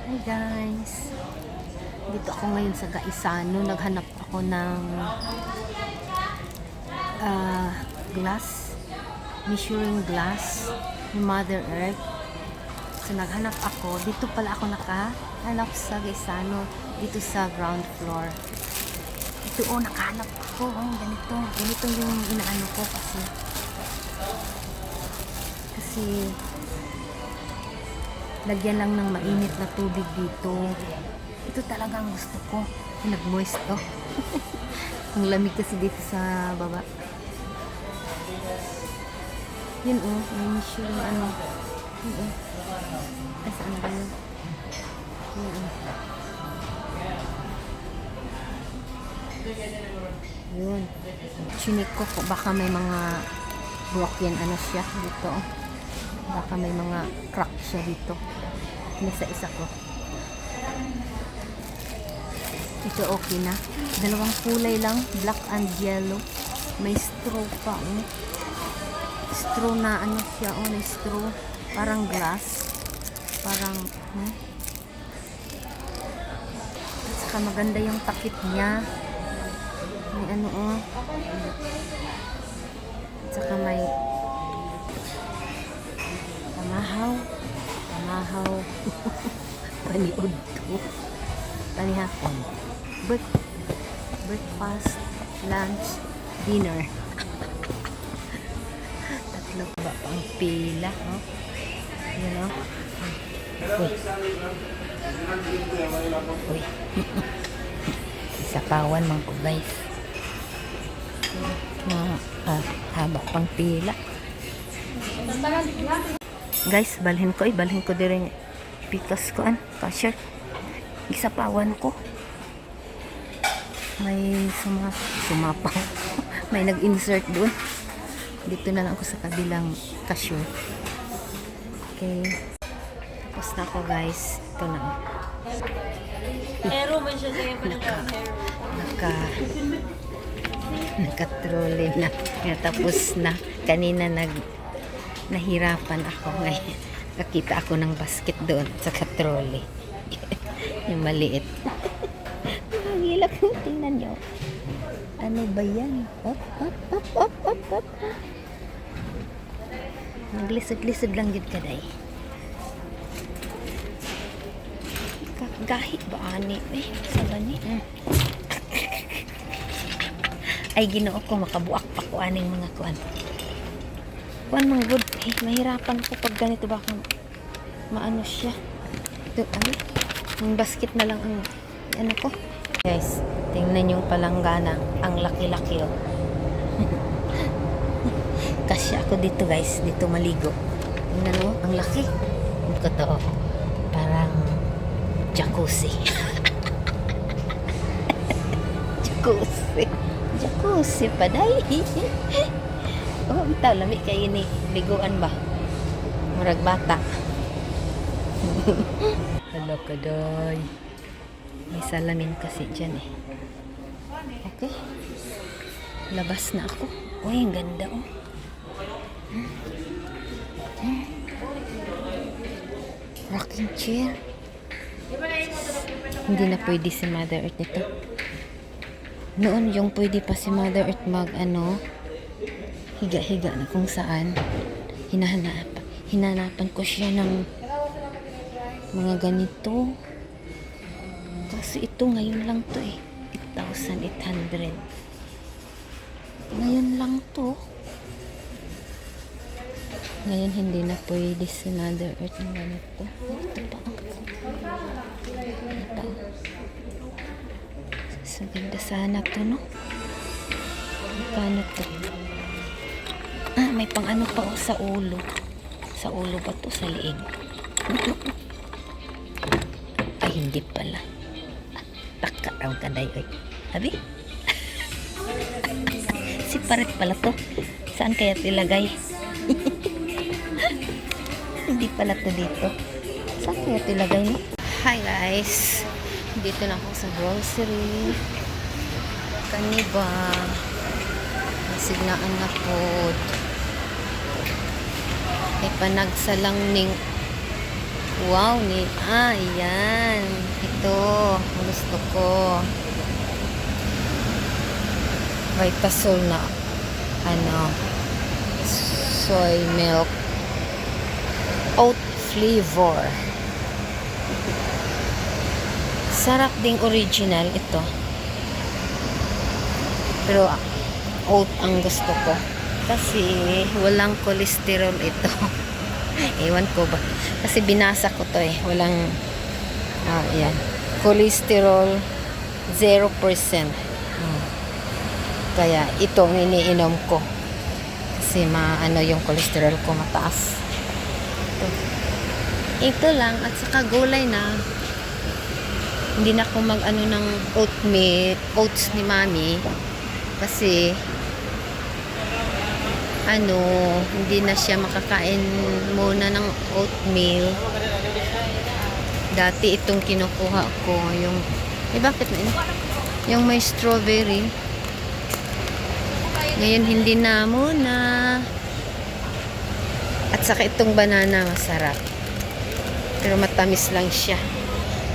Hi guys! Dito ako ngayon sa Gaisano. Naghanap ako ng glass, measuring glass ni Mother Earth. So naghanap ako. Dito pala ako nakahanap sa Gaisano. Dito sa ground floor. Ito nakahanap ako. Ganito. Ganito yung inaano ko kasi lagyan lang ng mainit na tubig dito. Ito talaga ang gusto ko. Nag-moist to. Ang lamig kasi dito sa baba. Yun may measure yung ano. Yun Ay, saan ba yun? Yun. Chinik ko baka may mga broken ano siya dito. Baka may mga crack siya dito. Isa ko. Ito okay na. Dalawang kulay lang. Black and yellow. May straw pa. Straw na ano siya. May straw. Parang glass. Parang at saka maganda yung takip niya. May ano At saka may Pamahaw. Paniod to. Panihapon. Breakfast, lunch, dinner. Tatlo ba pang pila, Uy. Uy. Sapawan man ko, guys. Haba pang pila. Guys, balhin ko din pikas ko cashier. Gisapawan ko. May sumapaw. May nag-insert doon. Dito na lang ako sa kabilang cashier. Okay. Tapos na ako, guys. Ito na. Naka-trolley na. Tapos na. Kanina nahirapan ako ngayon. Nakita ako ng basket doon sa trolley. Yung maliit. Hila ko. Tingnan nyo. Ano ba yan? Op. Naglisod-lisod lang yun kaday. Kakagahi ba ani? Saba ni? Ay, ginoo ko. Makabuak pa ko aning mga kuan. Kuan mga good. Mahirapan po pag ganito baka maano siya. Ito, yung basket na lang ang ano ko. Guys, tingnan yung palanggana. Ang laki-laki Kasi ako dito, guys. Dito maligo. Tingnan mo, ang laki. Ito to. Parang jacuzzi. Jacuzzi pa day. Bitaw, lami kayo ni liguan ba? Murag bata. Hala kaday. May salamin kasi dyan Okay. Labas na ako. Uy, ang ganda Rocking chair. Hindi na pwede si Mother Earth nito. Noon yung pwede pa si Mother Earth higa-higa na kung saan hinanapan ko siya ng mga ganito. Kasi ito ngayon lang to 8,800. Ngayon lang to. Ngayon hindi na pwede si Mother Earth ng ganito. Ito pa so ganda sana to, no? Magkano to? May pang ano pa sa ulo. Sa ulo ba to? Sa liig. Ay, hindi pala. Taka raw kaday. Abi? Si paret pala to. Saan kaya tilagay? Hindi pala to dito. Saan kaya tilagay, no? Hi guys. Dito na ako sa grocery. Kaniba. Masignaan na food. Ay panagsalang ning Wow, ayan. Ito, ang gusto ko. Vitasol na, soy milk, oat flavor. Sarap ding original ito. Pero, oat ang gusto ko. Kasi, walang cholesterol ito. Ewan ko ba. Kasi binasa ko to eh. Walang, ayan. Cholesterol, 0%. Kaya, ito ang iniinom ko. Kasi yung cholesterol ko mataas. Ito lang. At saka gulay na. Hindi na ako ng oats ni mami. Kasi, hindi na siya makakain muna ng oatmeal. Dati itong kinukuha ko, bakit na yun? Yung may strawberry. Ngayon hindi na muna. At saka itong banana, masarap. Pero matamis lang siya.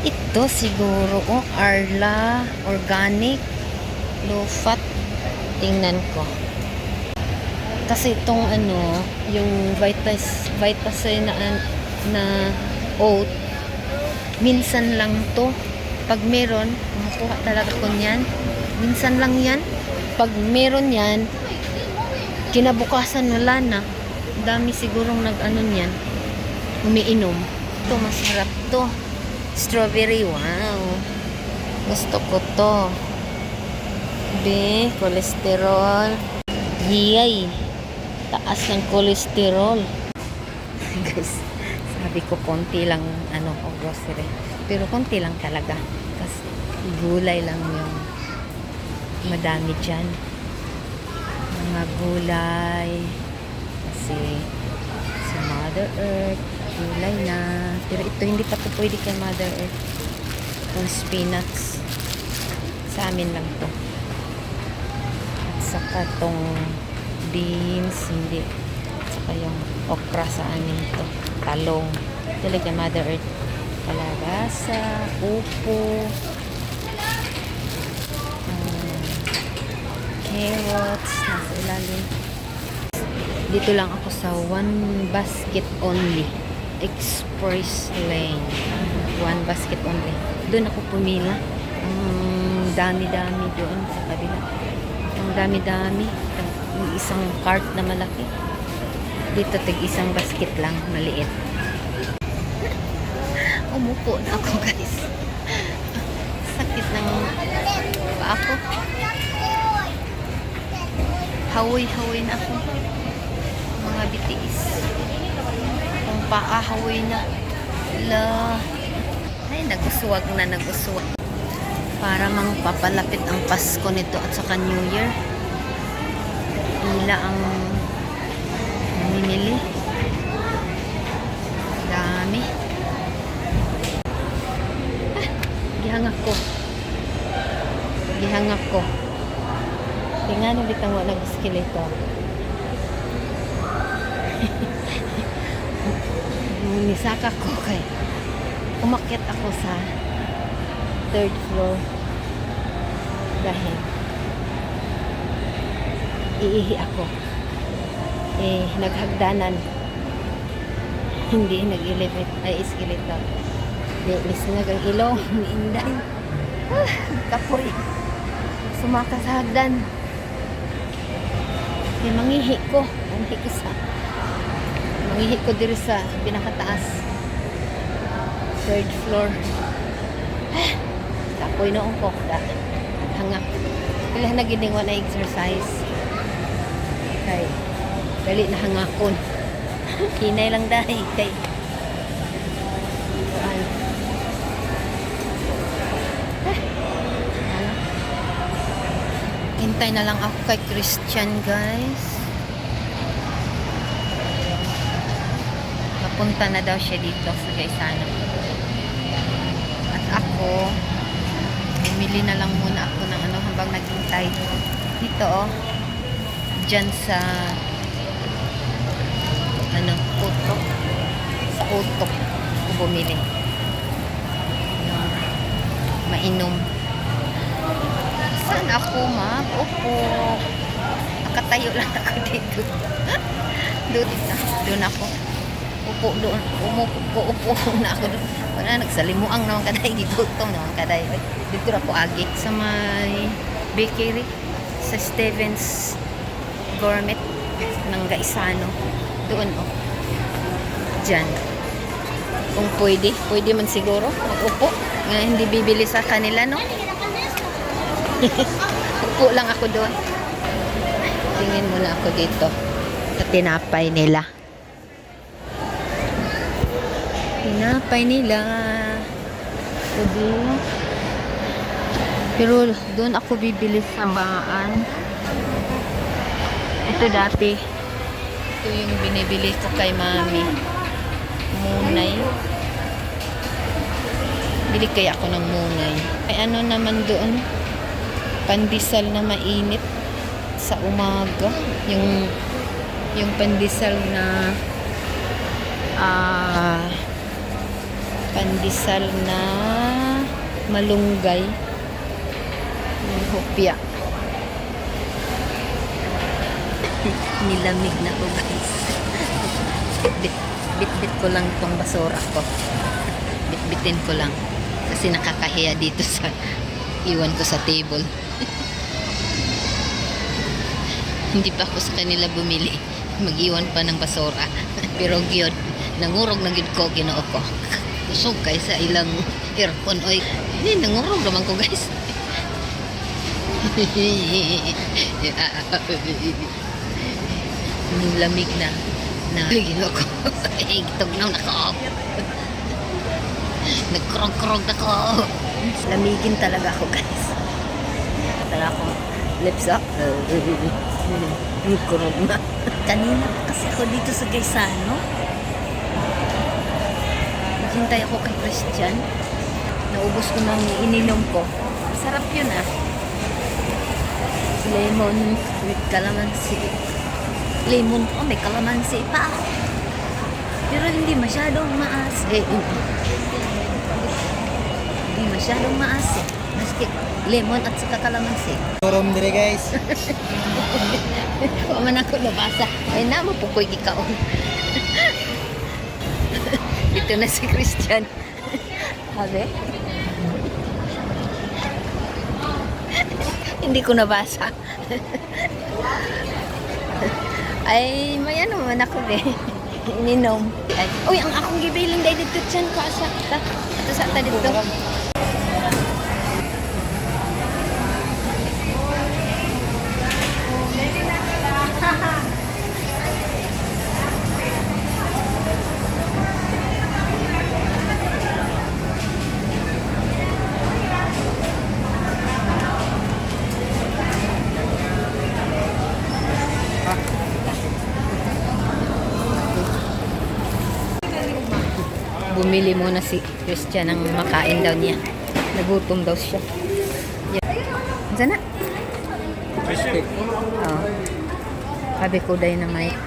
Ito siguro, Arla Organic Low Fat. Tingnan ko. Kasi itong yung Vitasoy na oat, minsan lang to. Pag meron, kumukuha talaga ko niyan. Minsan lang yan. Pag meron yan, kinabukasan wala na. Dami sigurong niyan, umiinom. Ito, masarap to. Strawberry, wow. Gusto ko to. Cholesterol. Yay. Taas ng cholesterol. Guys, sabi ko konti lang grocery. Pero konti lang talaga. Kasi gulay lang yung madami dyan. Mga gulay. Kasi sa Mother Earth, gulay na. Pero ito hindi pa to pwede kay Mother Earth. Itong spinach. Sa amin lang to. At saka tong beans, hindi. Saka yung okra sa amin to. Talong. Talaga Mother Earth. Kalabasa, upo, carrots, nasa ilalim. Dito lang ako sa one basket only. Express Lane. One basket only. Doon ako pumila. Ang dami-dami doon sa kabila. Ang dami-dami. Yung isang cart na malaki. Dito isang basket lang, maliit. Umupo na ako, guys. Sakit ng paa ko. Hawoy-hawoy na ako. Mga bitiis. Kung paa, hawoy na. Ay, naguswag. Para mang papalapit ang Pasko nito at saka New Year. Nila ang namimili. Dami. Gihangak ko. Tingnan bitang wala nag-escalator. Nisaka ko kay umakyat ako sa 3rd floor dahil iihi ako. Naghagdanan. Hindi nag-elevate ay escalator. Lisnag ang ilong ni Inday. Kapoy. Sumaka sa hagdan. Mangihi ko diri sa pinakataas. 3rd floor. Kapoy noong ko. Hangak. Kailan na giningwa na exercise. Kay dali na hangakon. Hinay lang dahil kay hintay na lang ako kay Christian, guys. Napunta na daw siya dito sa Gaisano. At ako bumili na lang muna ako ng habang naghintay dito dyan sa Utok. Sa Utok. bumili. Mainom. Saan ako, ma'am? Opo. Nakatayo lang ako dito. Doon ako. Upo doon. Upo na ako doon. Wala, nagsalimuang naman kaday. Gigutom naman kaday. Dito na po agi. Sa may bakery. Sa Stevens Gourmet ng Gaisano. Doon, oh. Diyan. Kung pwede man siguro. Mag-upo. Nga hindi bibili sa kanila, no? Upo lang ako doon. Tingin muna ako dito. Sa tinapay nila. Tinapay nila. Pero doon ako bibili sa baan. Ito dati. Ito yung binibili ko kay mami. Munay. Bili kaya ako ng munay. Ay ano naman doon? Pandesal na mainit sa umaga. Yung pandesal na pandesal na malunggay. Yung hopya. Nilamig na ko, guys. Bit-bit ko lang tong basura ko. Bit-bitin ko lang. Kasi nakakahiya dito sa iwan ko sa table. Hindi pa ako sa kanila bumili. Mag-iwan pa ng basura. Pero gyud, nangurog na gyud ko, ginoo ko. Kusog kay sa ilang aircon. Oy, hindi, nangurog naman ko, guys. Lamig na ginoo ko. Gitugnaw na ko. Nagkrog-krog na ko. Lamigin talaga ako, guys. Talaga ako. Lips up. Nagkrog na. Kanina kasi ako dito sa Gaisano. Hintay ako kay Christian. Naubos ko nang ininom ko. Sarap yun, ah. Lemon with calamansi. Lemon ko, may calamansi pa. Pero hindi masyadong maasim. Hindi masyadong maasim. Maski lemon at saka calamansi. Turom dire, guys. Kuman ako nabasa. Ay na, mapukoy ikaw. Ito na si Christian. Sabi? Hindi ko nabasa. Ay, may ano man ako eh. Ininom. Ay, uy, ang akong gibiling dahil dito dyan ko asa. Ito sa ta dito. Bumili muna si Christian ng makain daw niya. Nagutom daw siya. Diyan na. Oh. Sabi ko dynamite.